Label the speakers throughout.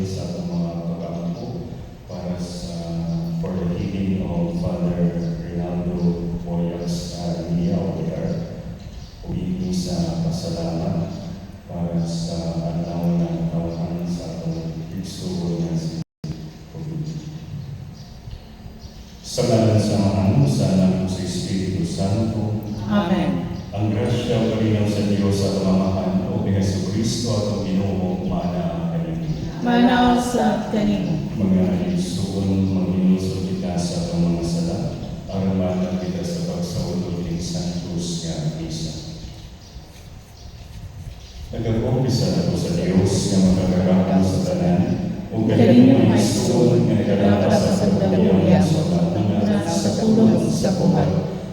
Speaker 1: sa atong mga pag-aampo para sa for the healing of Father Rinaldo Boyas Ria OPR. Humingi sa pasalamat para sa adlaw na tawahan sa atong igsuon nga si COVID. Sa ngalan sa Ama, sa Anak, sa Espiritu Santo.
Speaker 2: Amen.
Speaker 1: Ang grasya o kalinaw sa Diyos sa pamamahan o ni Jesucristo at ang Ginoo maana kanino.
Speaker 2: Manaw sa kanimo.
Speaker 1: Mga igsuon, manginusod kita sa atong mga sala, aramatan kita sa pagsaulog ng Santos nga Misa. Nagag-umpisa na po sa Diyos nga magkakakamo sa tanan o galing mga igsuon nga nagalakas sa pagdaliyan sa mga sa tulong sa buhat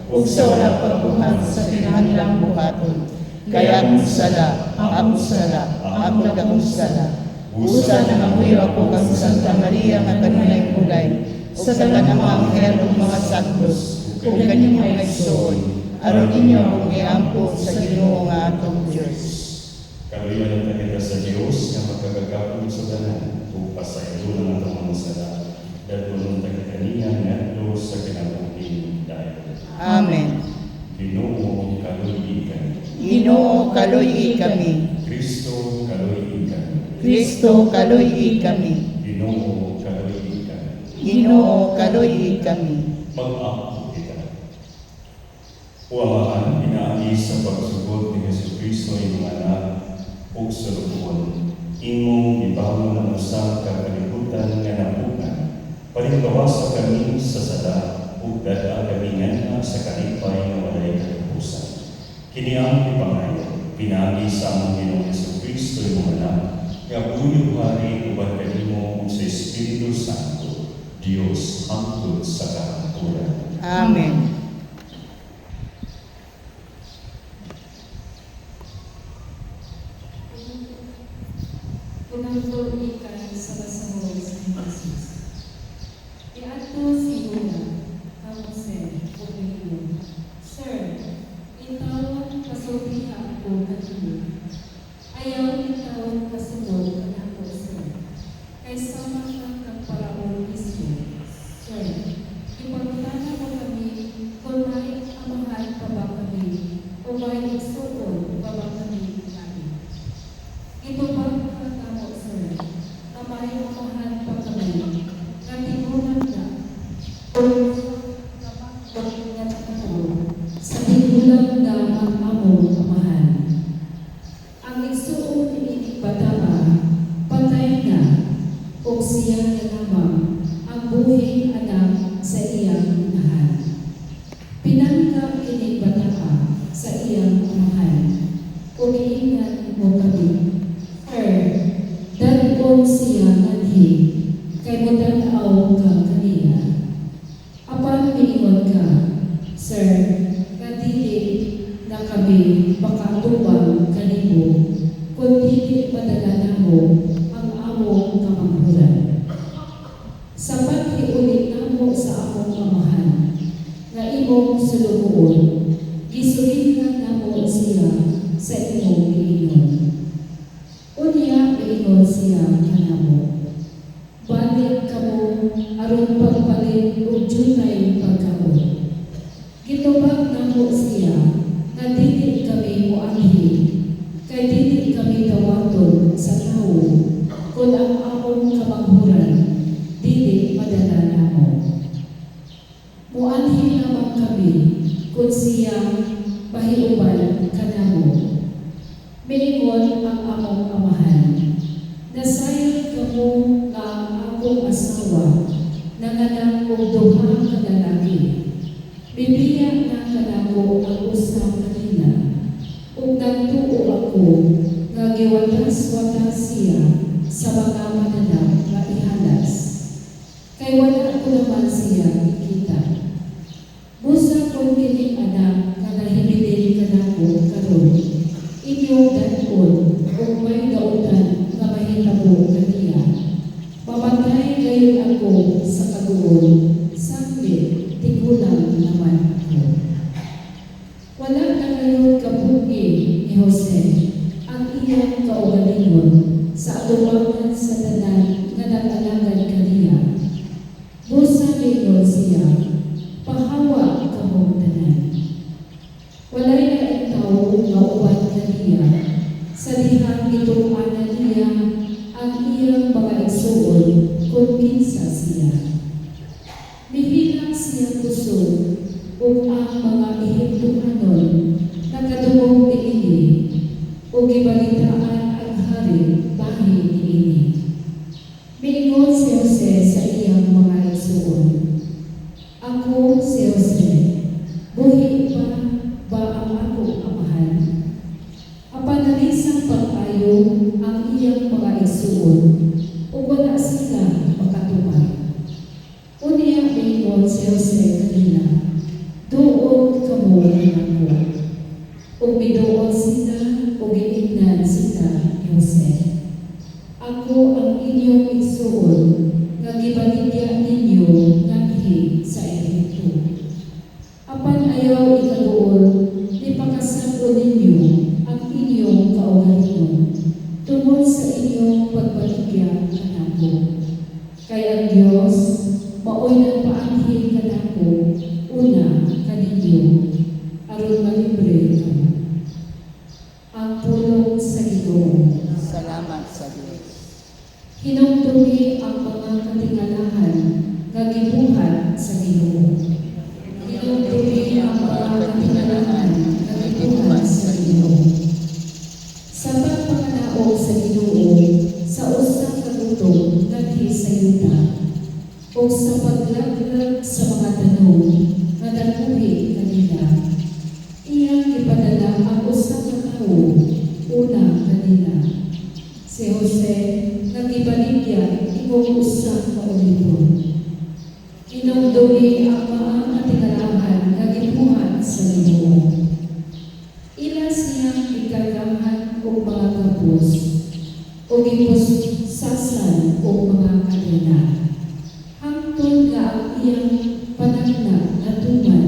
Speaker 1: ug sa wala pagbuhat sa kinahanglang buhaton.
Speaker 2: Kaya ang sala, ang sala, ang dakong sala. Usa na mamuyo ako kang Santa Maria nga kanunay pulay, sa tanan ng mga anghel ug mga santos, ug kanyang mga igsoon, aron ninyo akong iampo sa Ginoo nga atong Diyos.
Speaker 1: Kaluyan na kita sa Diyos nga magkagagapon sa tanan ug pasaylo ng atong mga sala. Dadulong ta kita niya ngadto sa kinabuhi dayon.
Speaker 2: Amen.
Speaker 1: Ginoo kaluyi kami.
Speaker 2: Ginoo kaluyi kami.
Speaker 1: Kristo kaluyi kami.
Speaker 2: Kristo kaluyi kami.
Speaker 1: Ginoo kaluyi kami.
Speaker 2: Ginoo kaluyi kami.
Speaker 1: Mag-ako kita. Uamahan, inaagi sa pagsugod ni Jesucristo ang mga anak ug sa lubuon. Imong ibawon ang usa ka kalibutan nga nabukan. Paringgawas kami sa sala ug dada kami nga sa kalipay nga walay katapusan. Kini ang ipangayo, pinagi sa among Ginoong Jesucristo imong anak, nga buyo hari uban kanimo ug sa Espiritu Santo, Dios hangtod sa kahangturan.
Speaker 2: Amen.
Speaker 3: Punangtod ikay sa basahol sa Jesus. Iato si Una, Jose, Pumilo. Sir, itaw kasultiha ako kanino. Ayaw itaw kasunod kanako, sir. Kaysa man kang paraon mismo. Sir, ipagtana mo kami kung may amahan pa ba kami o may igsuon pa ba kami namin. Ito ba katamo, sir, na may amahan pa kami na tinungan na o kapag nga ako sa tigulang na ang among amahan. Ang igsuon ni Batama, patay na o siya na lamang ang buhing anak sa iyang inahan. Pinangka ni Batama sa iyang amahan o iingat mo kami. Sir, dagon siya nanhi, kay motanaw ka kaniya. Apan miingon ka, sir, nga dili na kami makatubang kanimo, kung dili padala namo ang among kamanghuran. Sa paghiulit namo sa among amahan, nga imong sulubuon, gisulitan namo siya sa imong giingon. Unya miingon siya kanamo, balik kamo aron pagpalit og junay pagkaon. Gitubag namo siya nga dili kami moanhi, kay dili kami dawaton sa tawo, kung ang among kamanghuran dili madala namo. Moanhi naman kami kung siya pahiuban kanamo. Miingon ang among amahan, nasayod kamo nga ang akong asawa, nanganak og duha ka lalaki. Bibiya na kanako ang usa kanina, ug nagtuo ako nga giwatas-watas siya sa mga mananap nga ihalas. Kay wala ko naman siya ikita. Busa kong kining anak nga nahibilin kanako karon. Inyong danon kung may dautan nga mahitabo kaniya. Mamatay gayon ako sa kaguol, saklit, tigulang naman ako. Wala na ngayon kabuki ni Jose ang iyang kaugalingon sa adumangan sa tanan nasud ug wala sila makatubay. Unya miingon si Jose kanila, duol kamo nako. Ug miduol sila ug giingnan sila ni Jose. Ako ang inyong igsuon nga gibaligya ninyo ngadhi sa Ehipto. Apan ayaw ikaduol, di pakasago ninyo ang inyong kaugalingon tungod sa inyong pagbaligya kanako. Kay ang Dios maoy nagpaanghel kanako una kaninyo aron malibre kamo. Ang pulong sa Ginoo.
Speaker 2: Salamat sa Diyos.
Speaker 3: Hinumdumi ang mga katingalahan nga gibuhat sa Ginoo. Hinumdumi ang mga katingalahan nga gibuhat sa Ginoo. Sa pagpanganaog sa Ginoo sa usa ka butong ngadhi sa yuta o sa paglaglag sa mga tanong nga dakuhi kanila, iyang ipadala ang usa ka tawo una kanila. Si Jose nagibaligya ingong usa ka ulipon. Inumdumi ang mga katingalahan nga gibuhat sa Ginoo. Ila siyang gikagahan og mga kapos o gipusasan og mga kadena. Hangtod nga ang iyang panagna natuman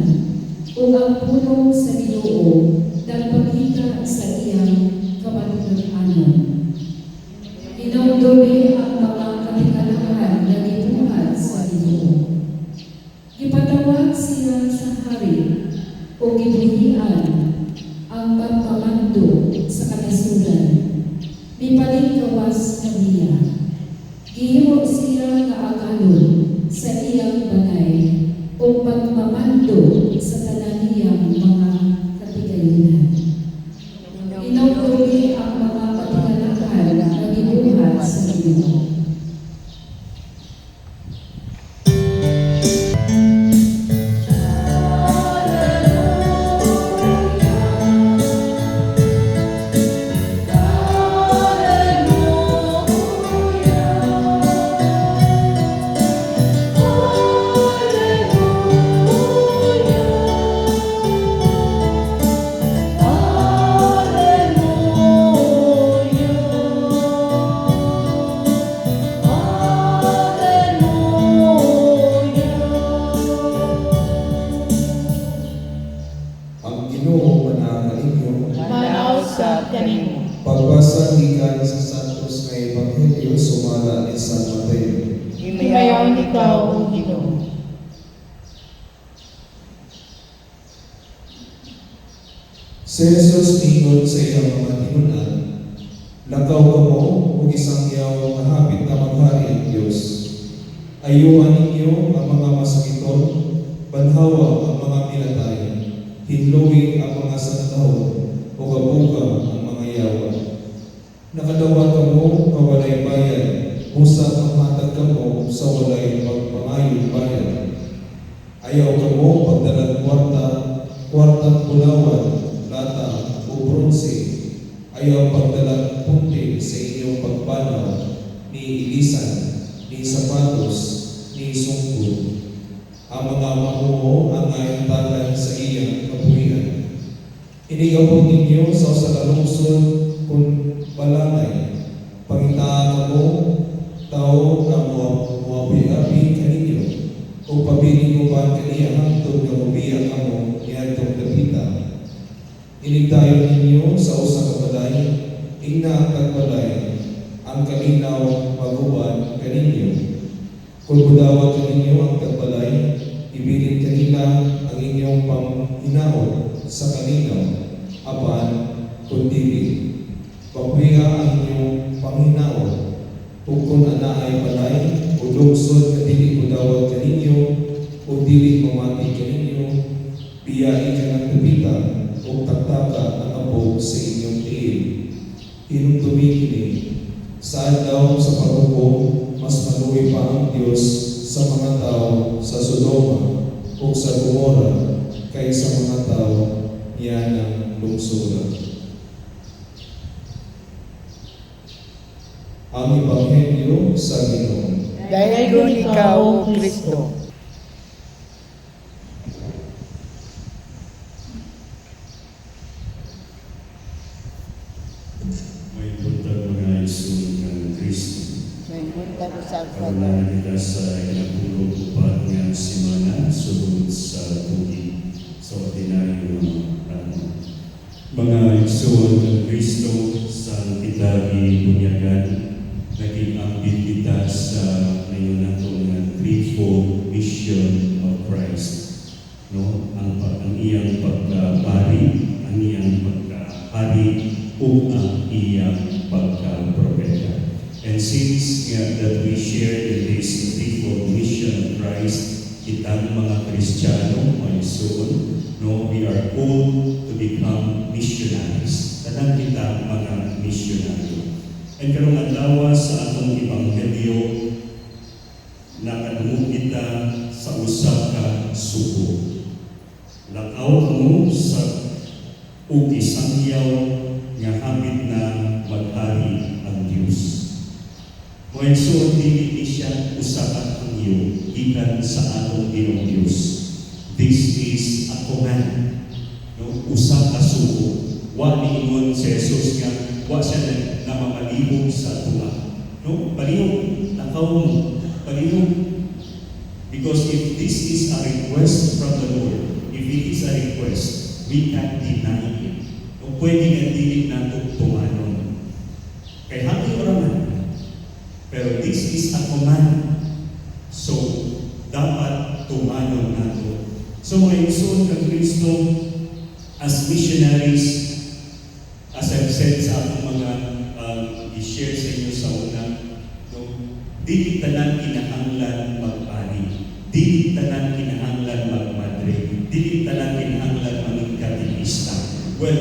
Speaker 3: o ang pulong sa Ginoo nagpakita sa iyang kamatunan-anon. Inumdumi ang mga katingalahan nga gibuhat sa Ginoo. Gipatawag siya sa hari o gibuhian ang pagpamando sa kanasuran. Mipalingkawas kaniya. Gihimo siya nga agalon sa iyang balay o pagpamando sa tanan niyang mga katigayunan. Inumdumi ang mga katingalahan nga gibuhat sa Ginoo.
Speaker 4: Ang Ginoo manakalinyo.
Speaker 2: Manaw sa kanimo.
Speaker 4: Pagbasa gikan sa Santos nga Ebanghelyo sumala ni San Mateo.
Speaker 2: Himayaw ikaw, O Ginoo.
Speaker 4: Si Jesus ingon sa iyang mga tinunan, lakaw kamo ug isang yaw nga hapit na maghari ang Dios. Ayuhan ninyo ang mga masakiton, banhawa ang mga milatay, hinluwi ang mga santaw, o kabuka ang mga yawa. Nakadawat kamo kawalay bayan, usa ang matag kamo sa walay pagpangayon bayan. Ayaw kamo pagdalag kwartang bulawan, lata o bronze. Ayaw pagdalag punti sa inyong pagpanaw, ni ilisan, ni sapatos, ni sungkod. Ang mga mamuho ang ayuntagan sa iyang kabuhian. Inigabot ninyo sa usa ka lungsod kung balangay. Pangitaan mo, tao na muabi-abi kaninyo, o pabiling uban kaniya hangtod nga mubiya kamo niadtong dapita. Inigdayon ninyo sa usa ka balay, ingna ang tagbalay, ang kalinaw maguban kaninyo. Kung budawat kaninyo ang tagbalay, ibilin kanila ang inyong panghinaot sa kalinaw, apan kundili. Pagwiha ang inyong panghinaot, ug kung ana ay balay, o lungsod nga dili budawat kaninyo, o dili mamati kaninyo, biyahe ka ng dapita, o taktaka ang abog sa inyong tiil. Hinumdumi kini, saan daw sa paghukom, mas maluwi pa ang Dios sa mga tao sa Sodoma o sa Gomora kaysa mga tao niya ng lungsura. ang Ebanghelyo sa Ginoo.
Speaker 2: Dayon ikaw, O Kristo.
Speaker 1: May buntag mga isun ng Kristo.
Speaker 2: May buntag usab
Speaker 1: Karoon kita sa inapulog upat nga simana sulod sa tubig sa ordinaryo mga igsoon ng Kristo sa kita gibunyagan naging ambit kita sa ngayon nato nga threefold mission of Christ, no, ang iyang pagkapari, ang iyang pagkahari ug ang iyang pagkapropeta. And since that we share in this threefold mission of Christ, kitang mga Kristiyano, mga igsoon, no, we are called to become missionaries. Tanang kita mga missionary. And karong adlaw sa atong ebanghelyo, nakadungog kita sa usa ka sugo. Lakaw mo sa ug isangyaw nga hambit na maghari ang Dios. Mga igsoon, dili siya usa ka hangyo gikan sa atong Ginoong Dios. This is a command. No, usa ka sugo. Wa niingon si Jesus nga wa siya namamalihog sa tuwa. No, palihog, lakaw mo, palihog. Because if this is a request from the Lord, if it is a request, we can't deny it. No, pwede nga dili nato tumanon. Kay hangin oraman. Pero this is a command. So, dapat tumanon nato. So, mga igsoon ng Kristo, as missionaries, as I've said sa akong mga i-share sa inyo sa una, no, dili tanan kinahanglan magpani, dili tanan kinahanglan magmadre, dili tanan kinahanglan maging katekista. Well,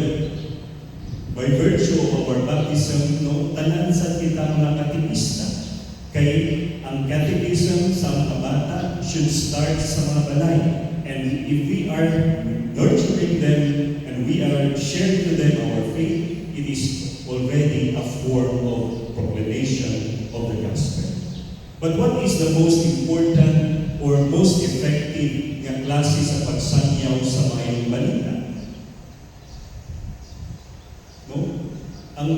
Speaker 1: by virtue of our baptism, no, tanan sa kita mga katekista. Kay ang catechism sa mga bata should start sa mga balay. And if we are nurturing them and we are sharing to them our faith, it is already a form of proclamation of the gospel. But what is the most important or most effective nga klase sa pagsangyaw sa mayong balita? No? Ang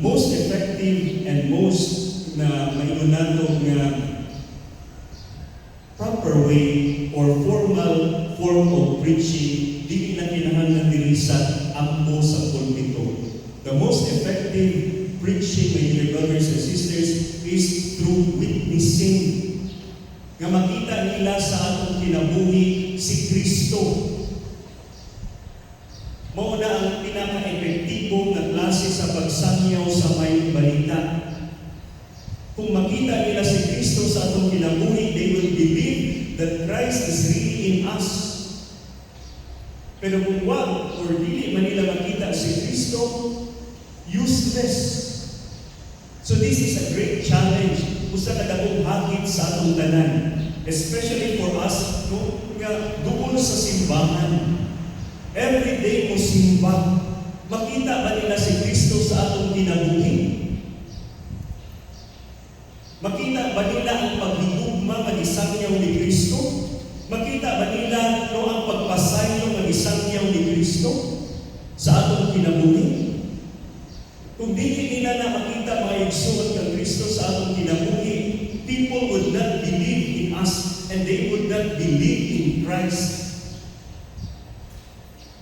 Speaker 1: most effective and most na mayroon nato nga proper way or formal form of preaching, di na kinahanglan diri sa ambo sa pulpito. The most effective preaching, my dear brothers and sisters, is through witnessing. Nga makita nila sa atong kinabuhi si Kristo. Mao na ang pinaka-epektibo nga klase sa pagsangyaw sa mayong balita. Kung makita nila si Kristo sa atong kinabuhi, they will believe that Christ is really in us. Pero kung wag or dili man nila makita si Kristo, useless. So this is a great challenge. Usa ka dakong hagit sa atong tanan, especially for us, no, nga duol sa simbahan. Every day mo simba. Makita ba nila si Kristo sa atong kinabuhi? Makita ba nila ang paghigugma nga gisangyaw ni Kristo? Makita ba nila no ang pagpasayo nga gisangyaw ni Kristo sa atong kinabuhi? Kung dili nila na makita mga igsoon kang Kristo sa atong kinabuhi, people would not believe in us and they would not believe in Christ.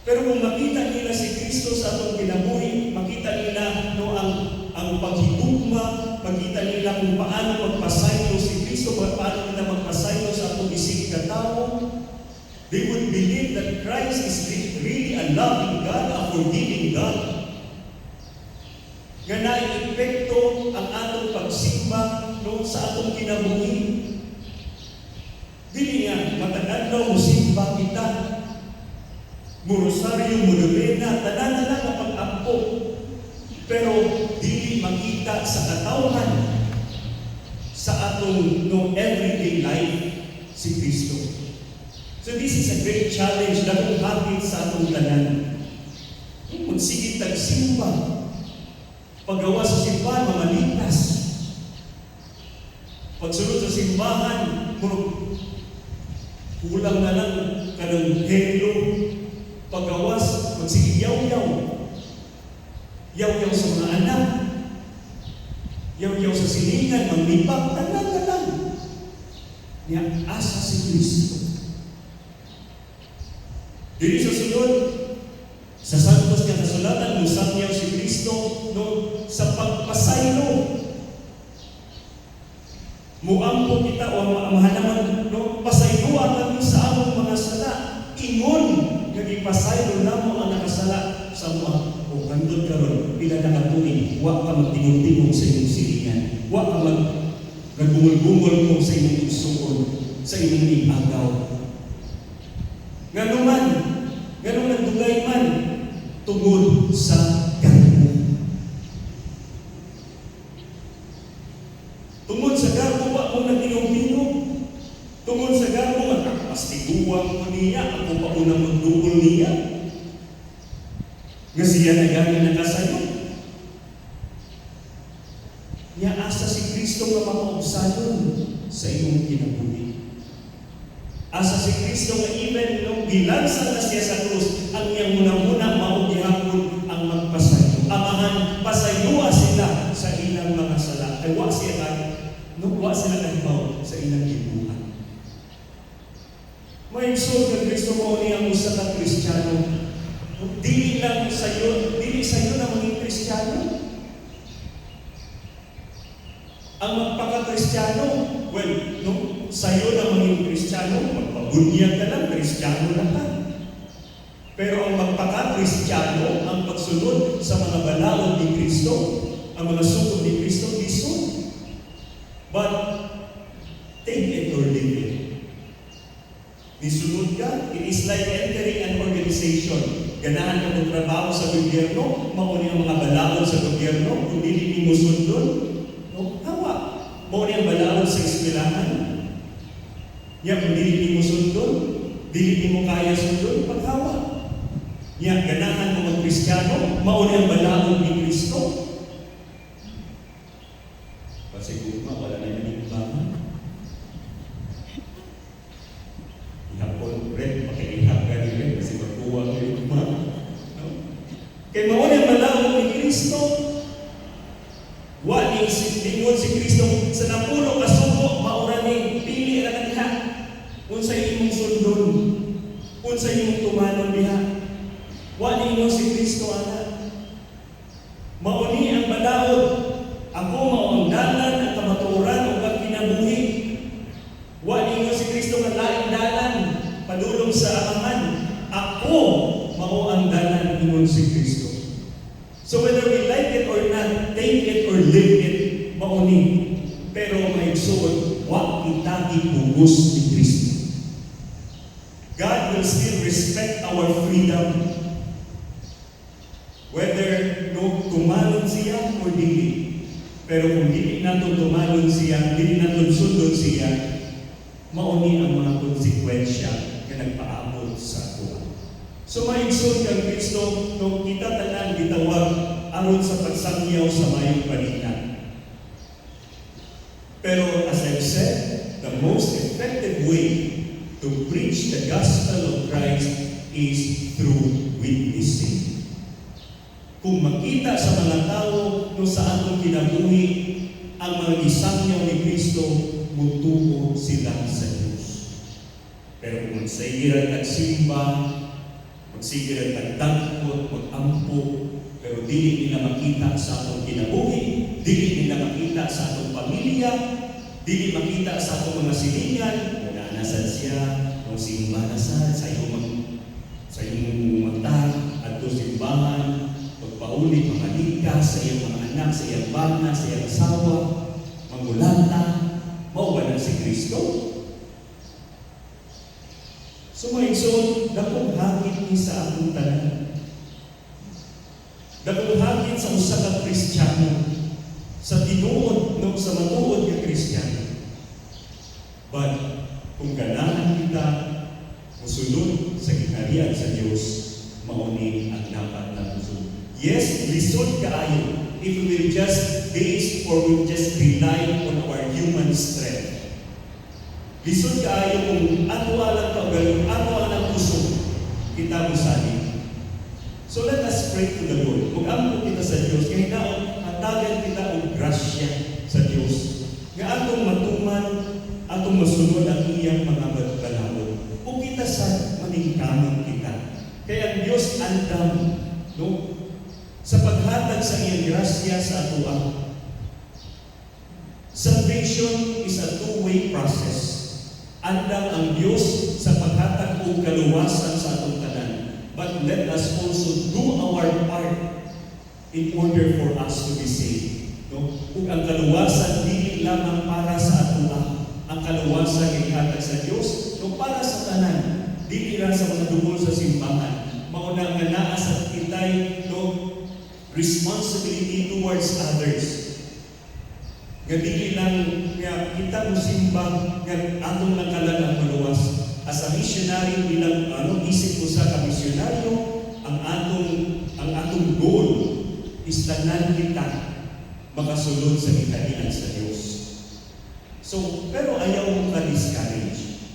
Speaker 1: Pero kung makita nila si Kristo sa atong kinabuhi, makita nila no ang paghigugma, makita nila kung paano magpasayo si Kristo, paano nila magpasayo sa atong isig katao, they would believe that Christ is really a loving God, a forgiving God. Nga na-epekto ang atong pagsimba no, sa atong kinabuhi. Dili nga, matag-adlaw mo simba kita. Murosaryo, monobena, tanan na lang ang pag-ampo. Pero dili makita sa katawhan sa atong no, everyday life si Kristo. So this is a great challenge na kung hapit sa atong tanan. Kung sige tagsimba, paggawa sa simbahan, mamalitas. Pagsunod sa simbahan, kulang na lang kanang hello, paggawas, magsige yaw-yaw. Yaw-yaw sa mga anak, yaw-yaw sa silingan, manglibang, tanan-tanan. Niya, asa si Kristo. Dili sa sunod, sa santos niya kasulatan, musangyaw si Kristo no, sa pagpasaylo. Muampo kita o mahalaman, no, pasayloan kami sa among mga sala. Ingon, nagipasaylo na mo ang nakasala sa mga o kandod karon pila na katuig, wa ka magtingog-tingog sa inyong silingan, wa ka nagbungol-bungol mo sa inyong igsuon, sa inyong ibagaw. Nganuman, ganong nagdugay man, tungod sa garbo. Tungod sa garbo ba mo nagtingog-tingog? Tungod sa garbo, magkapastiguan mo niya, ako pa unang magdugol niya. Nga siya na gani nakasayo. Niya asa si Kristo nga makaobsanon sa iyong kinabuhi. Asa si Kristo nga even nung gilansa na siya sa krus, ang iyang muna-muna maugihapon ang magpasayo. Amahan, pasayuwa sila sa ilang mga sala. Ay wa sila kahibaw sa ilang gibuhat. May isod ng Kristo mo ni ang usa ka Kristiyano. Dili sa'yo na maging Kristiyano. Ang magpaka-Kristiyano, well, no, sa'yo na maging Kristiyano, magpabunyag ka lang, Kristiyano na ka. Pero ang magpaka-Kristiyano, ang pagsunod sa mga balaod ni Kristo, ang mga sukod ni Kristo, lisod. But, take it or leave it. Nisunod ka, it is like entering an organization. Ganahan ka ng trabaho sa gobyerno, mauni ang mga balaod sa gobyerno, kung dili mo sundon, no? Hawa. Mauni ang balaod sa eskwelahan. Ya, kung dili mo sundon, dili mo kaya sundon, paghawa. Ya, ganahan mo mag-Kristiyano, mauni ang balaod ni Kristo. Pasiguro wala na yung ibahan. Ihapon, red, makiihap ka rin red, kasi magkuha ko yung ibahan. No? Kaya mauni ang balaod ni Kristo. Wa ni lingon si Kristo sa napuno kasuko maura ni pili ra kaniha. Unsay imong sundon? Unsay imong tumanon diha? Wa ni ingon si Kristo ana. Mauni ang balaod. Ako mao ang dalan ang kamatuoran ug ang kinabuhi. Wa ni ingon si Kristo nga lain dalan padulong sa Amahan. Ako mao ang dalan ingon si Kristo. So whether we like it or not, take it or leave it, mauni. Pero may suod, wa kita gipugos ni Kristo. God will still respect our freedom. Whether no tumalon siya or dili. Pero kung dili natin tumalon siya, dili natin sundon siya, mauni ang mga konsekwensya na nagpaabot sa ato. So maigsoon kang Kristo nung kita tanan gitawag aron sa pagsangyaw sa mayong balita. Pero as I've said, the most effective way to preach the gospel of Christ is through witnessing. Kung makita sa mga tao no sa atong kinabuhi ang mga gisangyaw ni Kristo, mutuo sila sa Diyos. Pero kung magsaygiran nagsimba, magsigiran nagdagkot, mag-ampo, pero dili nila makita sa atong kinabuhi, dili nila makita sa atong pamilya, dili makita sa atong mga silingan, kung naanasan siya, kung simba na sa iyong mata, at doon simbahan, pagpaulit, mahalika sa iyong mga anak, sa iyong bana, sa iyong asawa, mangulata, mauba na si Kristo. So mga igsoon, dakong hangin ni sa atong tanan. Dakong hangin sa usa ka Kristiyano, sa tinuod no sa matuod nga Kristiyano. But kung ganahan kita musulod sa gingharian sa Dios, mauni ang dapat na musulod. Yes, lisod kaayo if we will just base or we will just rely on our human human strength. Lisod kaayo kung ato alang kaugaling, ato alang puso, kita musali. So let us pray to the Lord. Kung ampo kita sa Diyos, kaya hinaon, hatagan kita og grasya sa Diyos. Nga atong matuman, atong masunod ang iyang mga balawod. O kita sa maningkamang kita. Kaya ang Diyos andam, no? Sa paghatag sa iyang grasya sa ato. Salvation is a two-way process. Andam ang Diyos sa paghatag o kaluwasan sa atong tanan. But let us also do our part in order for us to be saved. No? Kung ang kaluwasan dili lamang para sa ato, ang kaluwasan ay ihatag sa Diyos, no, para sa tanan, dili ra sa mga dungol sa simbahan. Mauna nga naa sa kitay, no, responsibility towards others. Nga dili lang nga kita mo simba nga atong nakalan ang maluwas. As a missionary, bilang isip ko sa kamisyonaryo, ang atong goal is tanan kita makasulod sa kitalian sa Diyos. So, pero ayaw mo ka-discourage.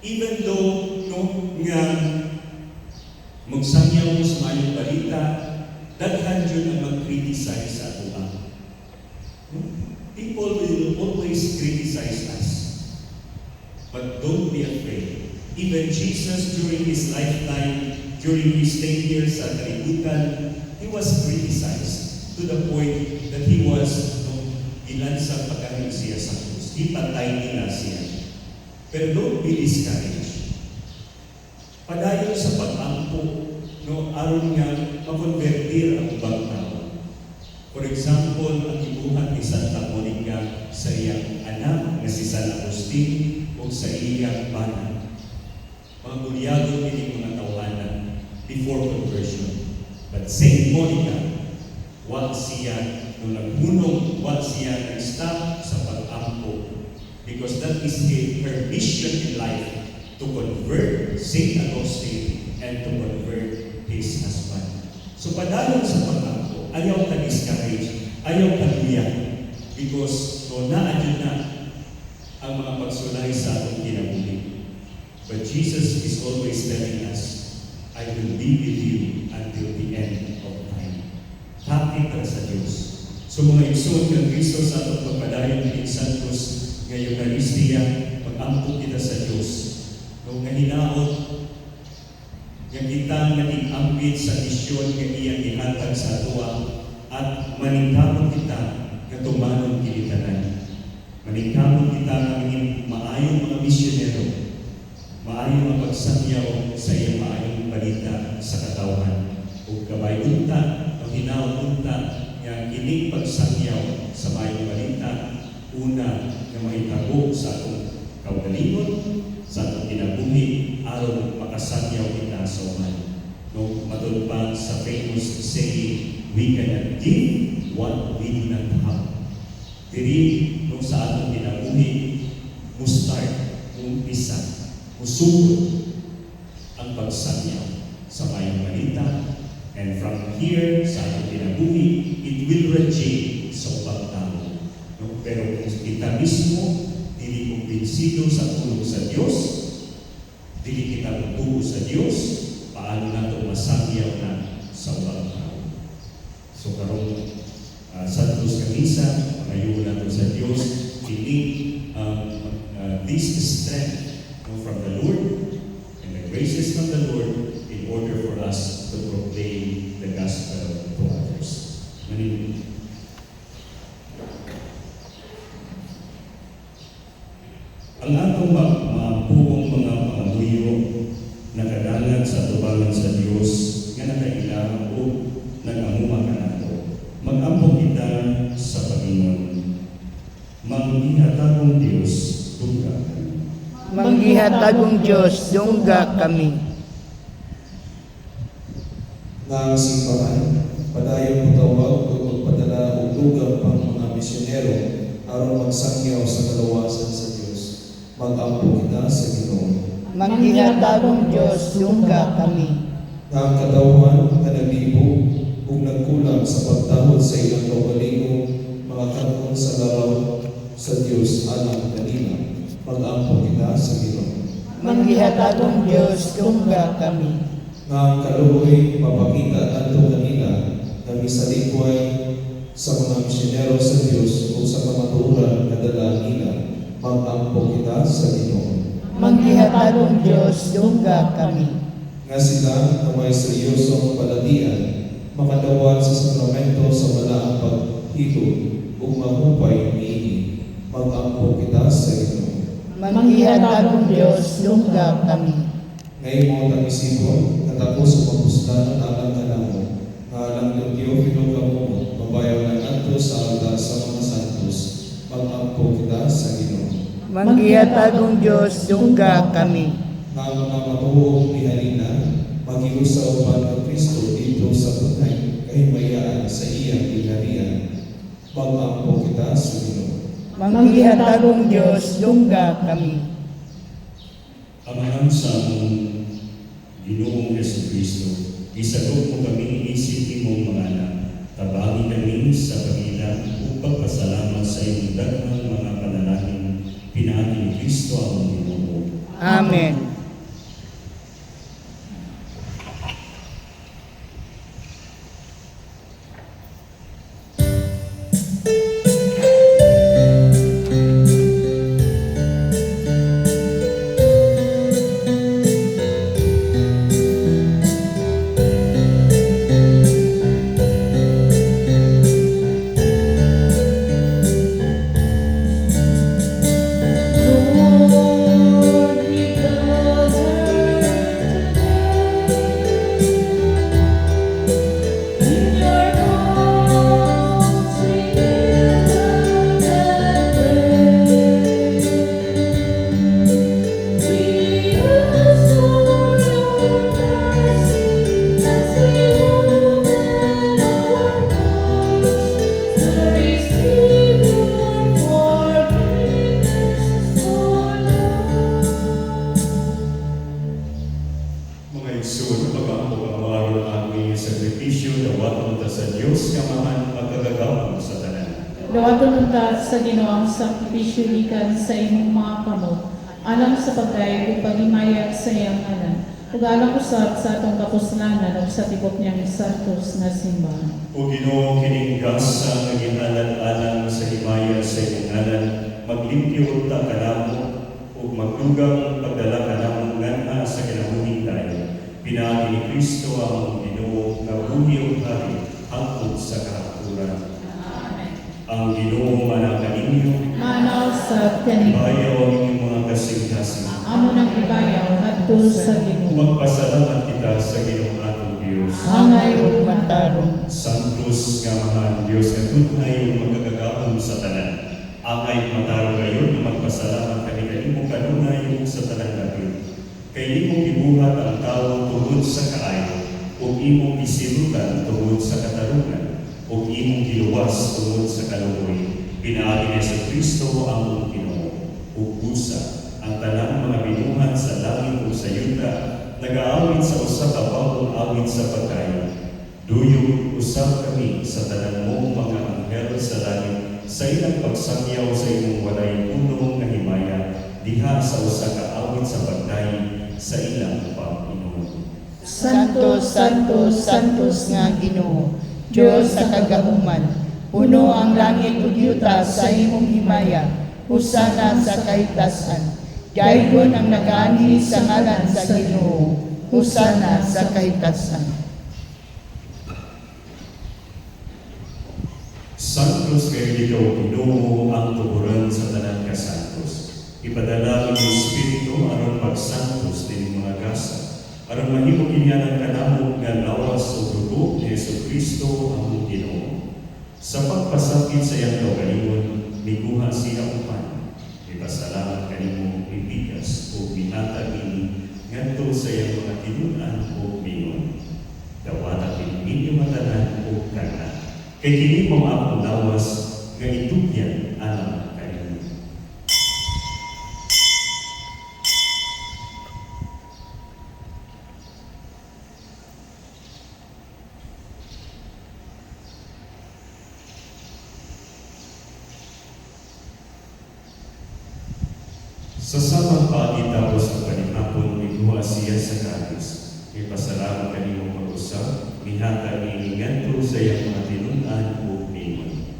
Speaker 1: Even though, no, nga magsangyaw mo sa mayong balita, daghan yun ang mag-criticize sa ato. People will always criticize us. But don't be afraid. Even Jesus, during his lifetime, during his stay here sa kalibutan, he was criticized to the point that he was ilansang pagkahin siya sa krus. Ipatay nila siya. Pero don't be discouraged. Padayon sa pag-ampo, no, aron nga makonvertir ang ubang tao. For example, ang ibuhat ni Santa Monica sa iyang anak na si San Agustin o sa iyang bana. Mga bulyagon din mga tawanan before conversion. But Saint Monica, wag siya nung naghunong, wag siya nag-stop sa pag-ampo. Because that is her mission in life, to convert Saint Agustin and to convert his husband. So padayon sa pag-ampo, ayaw ka discourage, ayaw ka luya. Because no, naadyo na ang mga pagsulay sa atong kinabuhi. But Jesus is always telling us, I will be with you until the end of time. Hati para sa Diyos. So mga igsoon ng Kristo sa atong pagpadayon ng Santos nga Eucharistia, mag-ampo kita sa Diyos. Nung nga hinaot, nga kitang nating-ambit sa misyon nga iyang ihatag sa atua at maningkamon kita nga tumanon kinitanan. Maningkamon kita nga maging maayong mga misyonero, maayong ang pagsangyaw sa iyang maayong balita sa katawhan. O kabayunta, ang hinaot-unta nga kining pagsangyaw sa maayong balita, una nga mahitabo sa atong kaugalingon, sa atong kinabuhi, aron makasangyaw kita sa uman. No, matulad pa sa famous saying, we cannot give what we do not have. Diri, no, sa atong kinabuhi, mustart, umpisa, musugod ang pagsangyaw sa mayang balita, and from here, sa atong kinabuhi, it will radiate sa ubang tao. No? Pero kung kita mismo, dili kumbinsido sa tulong sa Diyos, dili kita magtugo sa Diyos, paano nato masangyaw na sa ubang tao. So karong Santos Kamisa, pangayuon nato sa Diyos, we need this strength, no, from the Lord and the graces from the Lord in order for us to proclaim the gospel to others. Manin. Ang atong mapuong mga pangamuyo na kadalan sa tubangan sa Diyos nga nakailangan o nag-amuma ka nato. Mag-ampo kita sa Panginoon. Manghihatagong Diyos, dungga kami.
Speaker 2: Manghihatagong Diyos, dungga kami.
Speaker 4: Nga simbahan, padayon magtawag o magpadala o lugar pang mga misyonero aron magsangyaw sa kalawasan sa Diyos. Mag-ampo kita sa Ginoo.
Speaker 2: Manghihatagong Diyos, dungga kami.
Speaker 4: Nga ang katawhan nga naglibo ug nagkulang sa pagtahod sa ilang kaugalingong mga kanon sa laraw sa Diyos alang kanila. Mag-ampo kita sa Ginoo.
Speaker 2: Manggihatagong Diyos, tungga kami.
Speaker 4: Nga ang kaluoy mapakita nato kanila na misalikuay sa mga misyonero sa Diyos o sa kamatuoran kadala nila. Mag-ampo kita sa Ginoo.
Speaker 2: Manggihatagong Diyos, tungga kami.
Speaker 4: Nga sila na may seryosong paladian, makadawat sa sakramento sa malaang paghilod o mahupay niini. Mag-ampo kita sa Ginoo.
Speaker 2: Manggihatagong Diyos, tungga kami.
Speaker 4: Ngayon mo ang isipon, katapos sa mapuslanan alang kanamo, nga alang ng Teofilo kamo, mabayaw ng ato sa altar sa mga santos, mag-ampo kita sa Ginoo.
Speaker 2: Manggihatagong Diyos, tungga kami.
Speaker 4: Nga ang mga matuong ni Halina, mag-iusaw pa ng Kristo dito sa tunay, kahimayaan sa iyang pinarian, mag-ampo kita sa Ginoo.
Speaker 2: Manggihatagong Diyos, tungga kami.
Speaker 1: Amahan sa among Ginoong Jesucristo, isagot mo kami isip imong mga anak, tabangin kami sa pagila o pagpasalamat sa iyong daghang mga panalangin, pinaagi ni Kristo ang Ginoo.
Speaker 2: Amen.
Speaker 1: Mga igsoon, pag-ampo ang maaaring aming sakripisyo, dawaton ta sa Diyos, kamahan magkagagawang sa tanan.
Speaker 5: Dawaton unta sa Ginoo ang sakripisyo gikan sa imong mga kamot, alang sa pagkayag ug paghimayag sa iyang ngalan, ug alang usab sa atong kapuslanan ug sa tibok niyang santos nga simbahan.
Speaker 1: O Ginoo, kining gasa nga ginhanan-anan sa himaya sa iyong ngalan, maglimpyo ta kanamo ug magdugang pagdala kanamo nganha sa kinabuhing dayon. Pinaagi ni Kristo ang Ginoo nga buhi ug hari hangtod sa kahaturan. Ang Ginoo manakan ninyo,
Speaker 5: Manaw sa tiyanig,
Speaker 1: bayaw ang inyong mga kasing-kasing.
Speaker 5: amo nang ibayaw adto sa Ginoo.
Speaker 1: Magpasalamat kita sa Ginoo atong Dios.
Speaker 2: Angay ug matarong.
Speaker 1: Santos nga mahal Diyos nga tunay ug magkagagahom sa tanan. Angay mataro kayo na magpasalamat kami kanimo kanunay ug sa tanan natin. Kay imong gibuhat ang tao tungod sa kaayo, ug imong gisilutan tungod sa katarungan, ug imong giluwas tungod sa kaluoy. Pinaagi ni sa Kristo ang Ginoo, ug busa ang tanang mga binuhat sa langit ug sa yuta, nag-aawit sa usa ka bagong awit sa pagkayo. Duyog usab kami sa tanan mong mga anghel sa langit, sa ilang pagsangyaw sa imong walay punong nga himaya, diha sa usa ka awit sa pagkayo sa ilang Panginoon.
Speaker 2: Santos, Santos, Santos nga Ginoo, Diyos sa kagahuman, puno ang langit ug yuta sa imong himaya, husana sa kahitasan. Daygon ang nagaanhi sa ngalan sa Ginoo, husana sa kahitasan.
Speaker 1: Santos kay ikaw Ginoo ang tuguran sa tanan ka santos. Ipadala ang Espiritu aron pagsantos din mga gasa, aron mahimo kinyanan kanamo nga lawas o dugo ni Jesucristo ang Ginoo. Sa pagpasakit sa iyang kaugalingon, miguha siya upan. Ipasalamat kanimo ibigas o binata ini ngadto sa iyang mga tinunan o mingon. Dawata ninyo matanan o kana. Kay kini mo ang lawas nga itugyan alam kanimo. Sa samang pagitapos ang panihapon, iguha siya sa kalis. Ipasalamat kanimo mag-usap, mihatag ininganto sa iyang mga tinunan o mingon.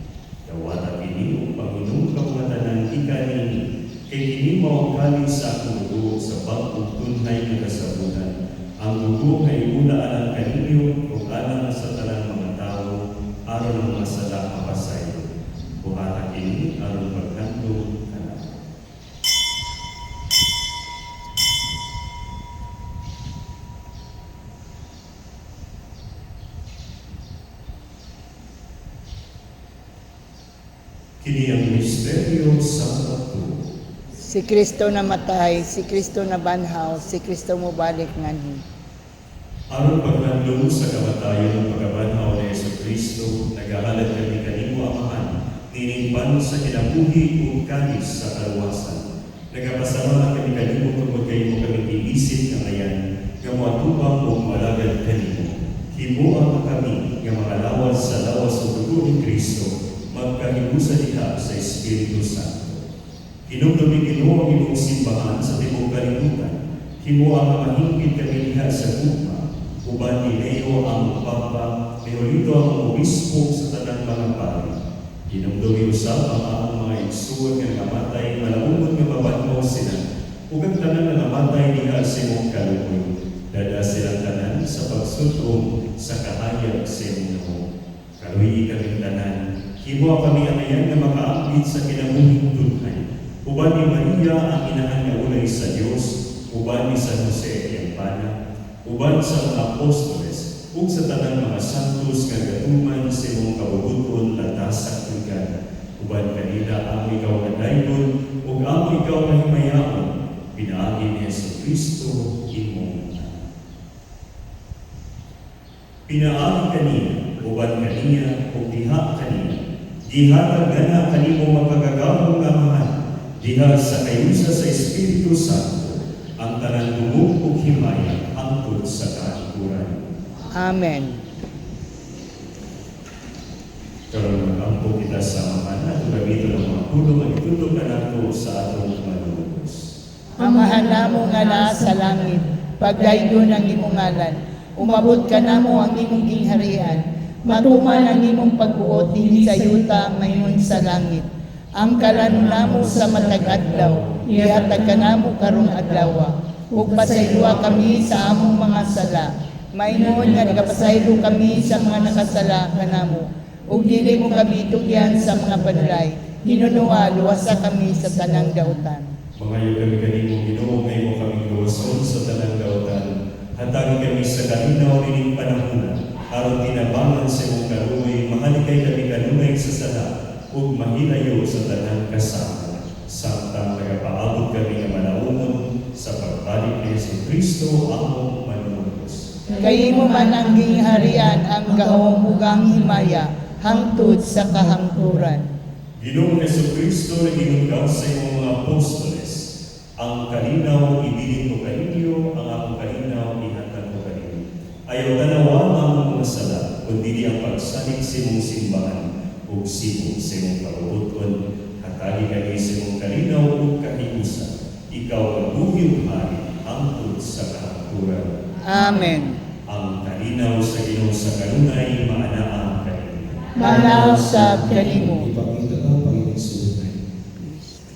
Speaker 1: Dawata kini o Panginoon kamatanan ikanini, kay kini mao kalis sa akong dugo sa bag-ong tunhay nga kasabutan. Ang dugo ay una alang kaninyo o alang sa talang mga tao, aron ang masala mapasayo. Buhata kini aron paghandog kana. Kini ang misteryo sa pagtuo.
Speaker 2: Si Kristo namatay, si Kristo nabanhaw, si Kristo mubalik nganhi.
Speaker 1: Aron paghandong sa kamatayon ng pagkabanhaw ni Jesucristo, nagahalad kami kanimo Amahan, niningpan sa kinabuhi o kanis sa kaluwasan. Nagapasalamat kami kanimo tungkol kayo mo kami iisip ng ayan, nga moatubang o malagad kanimo. Himuang kami nga mga lawas sa lawas o dugo ni Kristo, magkahibusa diha sa Espiritu Santo. Hinumdumi Ginoo ang imong simbahan sa tibok kalibutan. Himuang mahingpit kami diha sa gugma. Uban ni Leo ang Papa, Leolito ang obispo sa tanang mga pari. Hinumdumi usab ang among mga igsuon nga namatay, malaumot nga mabanhaw sila. Ug ang tanan nga namatay diha sa imong kaluoy. Dada silang tanan sa pagsudom sa kahayag sa imong Ginoo. Kaluyi kaming tanan. Himo kami ang ayan nga makaambit sa kinabuhing tunhay. Uban ni Maria ang inahan nga ulay sa Dios, uban ni San Jose ang pana, uban sa mga apostoles, ug sa tanang mga santos nga gatuman sa imong kabubuton latas tugan. Uban kanila ang ikaw nga dayon, ug ang ikaw nga himayaon, pinaagi ni Jesucristo imong anak. Pinaagi kaniya, uban kaniya, ug diha kaniya. Dihatag gana kanimo magkagagahong nga Amahan, diha sa kayusa sa Espiritu Santo, ang tanan dungog ug himaya hangtod sa kaangkuran.
Speaker 2: Amen.
Speaker 1: Karon magkampo kita sa Amahan at gamiton ang mga pulong ang itutok na nato sa atong manunubos.
Speaker 2: Amahan namo nga naa sa langit, pagdaygon ang imong ngalan. Umabot ka namo ang imong gingharian. Matuman ang imong pagbuot dinhi sa yuta mayroon sa langit. Ang kalan namo sa matag adlaw, ihatag ka namo karong adlaw. Ug pasayloa kami sa among mga sala. Maingon nga nagapasaylo kami sa mga nakasala kanamo. Ug dili mo kami tugyan sa mga panulay. Hinunua luwasa kami sa tanang dautan.
Speaker 1: Mangayo kami kanimo Ginoo, ngayo kami luwason sa tanang dautan. Hatagi kami sa kalinaw nining panahon. Aron tinabangan sa imong kaluoy, mahalikay kami kanunay sa sala, ug mahilayo sa tanang kasama. Samtang nagapaabot kami nga malaumon sa pagbalik ni Jesucristo among manunubos.
Speaker 2: Kay mo man ang gingharian, ang gahom ug ang himaya, hangtod sa kahangturan.
Speaker 1: Ginoong Jesucristo na ginunggaw sa imong mga apostoles, ang kalinaw ibilin ko kaninyo, ang akong kalinaw ihatag ko kaninyo. Ayaw tanawa ang among mga sala, kundi ang pagsalig sa imong simbahan, ug sibong sa imong pagbubuton, hatagi kami sa imong kalinaw ug kahiusa. Ikaw ang buhi hari, hangtod sa kahangturan.
Speaker 2: Amen.
Speaker 1: Ang kalinaw sa Ginoo sa kanunay, maanaa kaninyo.
Speaker 2: Manaw sa kanimo.
Speaker 4: Ipakita ang Panginoong Sulay.
Speaker 5: Sa kalimutan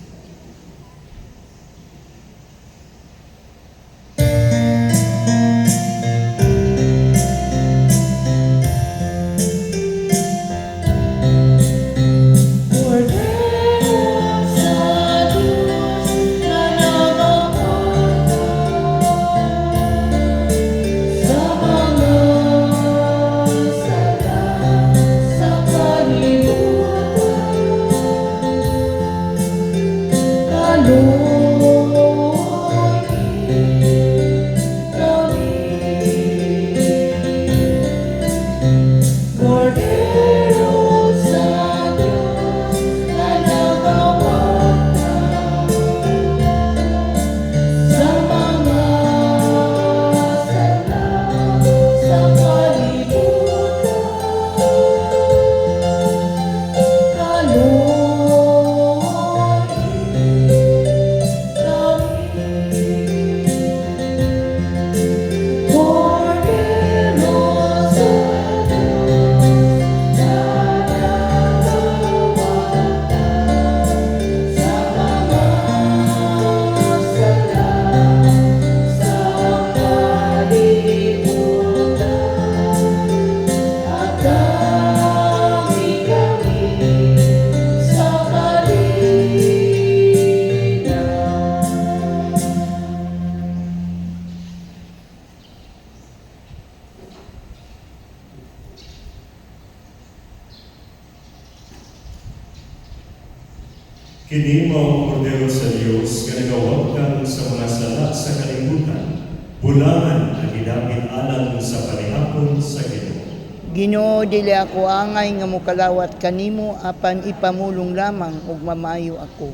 Speaker 1: mao kordero sa Dios nga nagawag kang sa mga sala sa kalibutan. Bulangan ang gidapit alam sa panihapon sa Ginoo.
Speaker 2: Ginoo, dili ako angay nga mokalawat kanimo apan ipamulong lamang ug mamayo ako.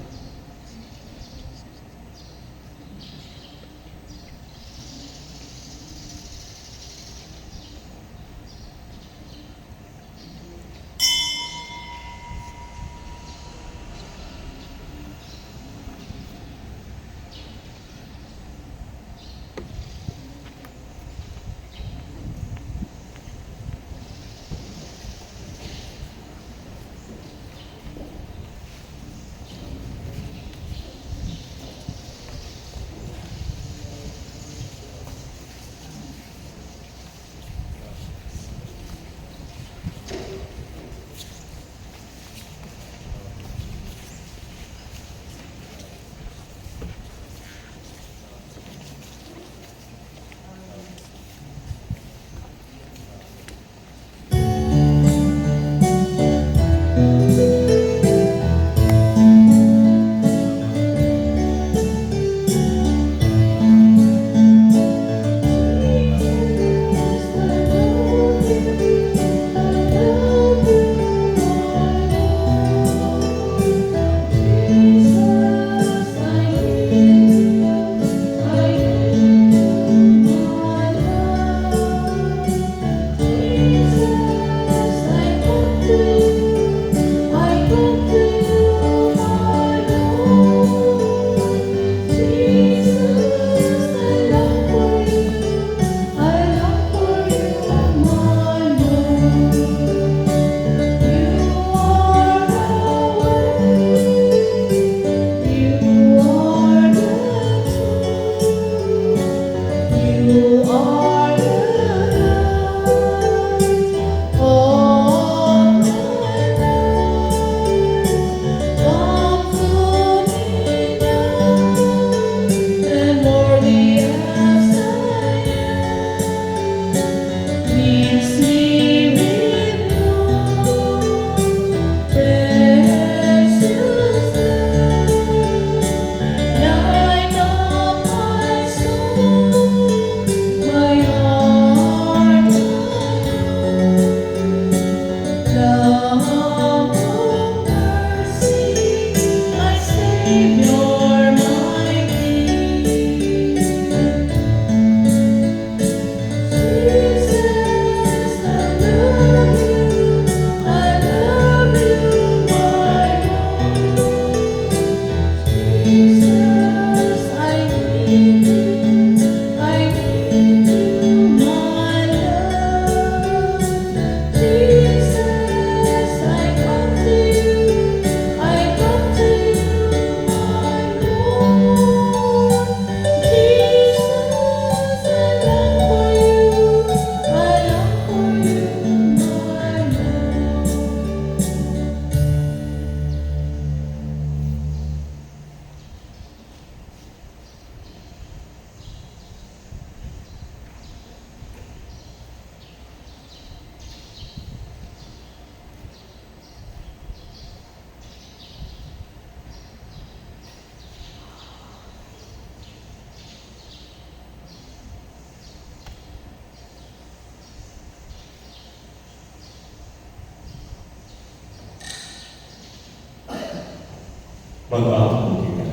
Speaker 1: Mag-aapon kita.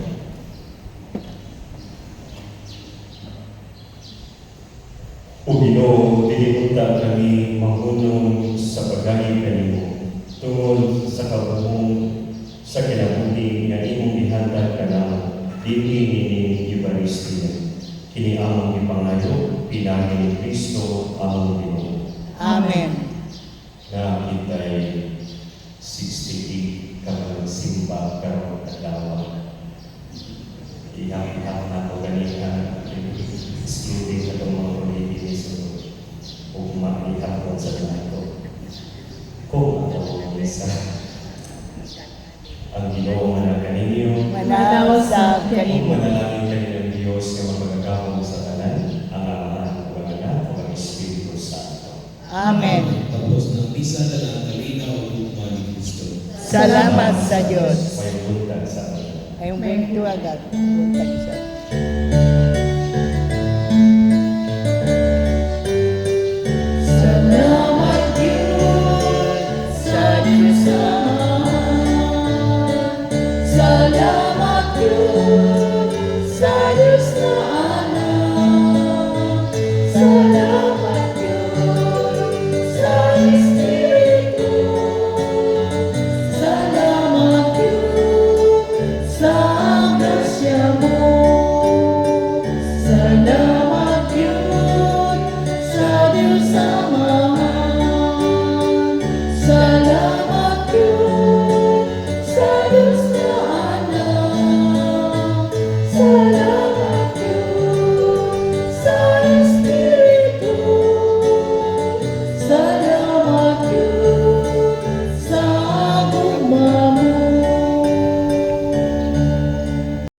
Speaker 1: O Ginoo, dilimutan kami mahunong sa paggahi kanimo tungod sa kabuhong sa kinabuhi nga imong gihandad kanamo dinhi nining Eucharistia. Kini among ipangayo pinagi ni Kristo among Ginoo.
Speaker 2: Amen.
Speaker 1: Na kita'y 68 ka magsimba karong adlaw. Ihang-ihang na ko ganina, excluding na itong mga religious o maihang ko sa lahat. Kung ako isa, ang Ginoo man kaninyo,
Speaker 2: Manaw sa
Speaker 1: kung
Speaker 2: kanimo.
Speaker 1: manalangin kayo ng Diyos na magagawang sa tanan, ang Ama, ang Anak, ang Espiritu Santo.
Speaker 2: Amen.
Speaker 4: Tapos ng misa na lang kalinaw ang tugma ni Kristo.
Speaker 2: Salamat sa Diyos.
Speaker 1: May buntag sa atin.
Speaker 2: Ay Mayong buntuagan. Buntag siya.